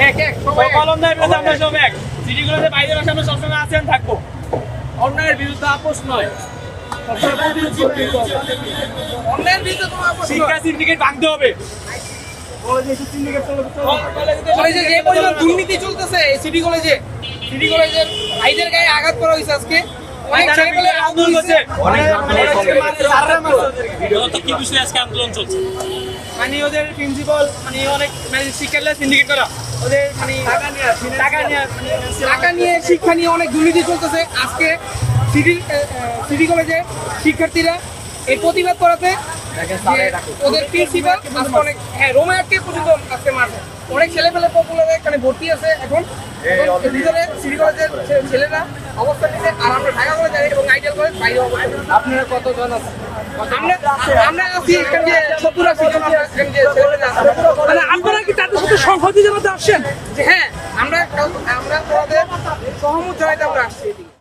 এক এক সবাই কলমদার বিরুদ্ধে আমরা সব এক। সিটিগুলোতে বাইরে বসে আমরা সবসময় আছেন থাকবো। অন্যায়ের বিরুদ্ধে আপোষ নয়, সবসময় প্রতিরোধ করতে হবে। অন্যের বিরুদ্ধে তোমার আপত্তি শিক্ষা সিন্ডিকেট ভাঙতে হবে। কলেজে যে পরিমাণ দুর্নীতি চলতেছে এই সিটি কলেজে ভাইদের গায়ে আঘাত করা হয়েছে আজকে অনেক ছেলেপেলে আন্দোলন করছে, মূলত কি বিষয়ে আজকে আন্দোলন চলছে? মানে ওদের প্রিন্সিপাল মানে অনেক মানে শিক্ষার্থীরা সিন্ডিকেট করা, ওদের মানে টাকা নিয়ে শিক্ষা নিয়ে অনেক দুর্নীতি চলতেছে। আজকে সিটি কলেজে শিক্ষার্থীরা এই প্রতিবাদ করাতে যে ওদের প্রিন্সিপাল আজকে অনেক রোমে আটকে পর্যন্ত আজকে মারছে। অনেক ছেলেপেলে পপুলার এখানে ভর্তি আছে এখন ভিতরে সিটি কলেজের ছেলেরা অবস্থান নিতে, আর আমরা ঢাকা কলেজ এবং আইডিয়াল কলেজ বাইরে অবস্থান। আপনারা কতজন আছেন? আমরা আছি এখানে যে 70-80 জন আমরা এখানে যে ছেলেপেলে আছে। মানে আপনারা কি তাদের সাথে সংহতি জানাতে আসছেন? যে হ্যাঁ আমরা ওদের সহমত জানাইতে আমরা আসছি এদিকে।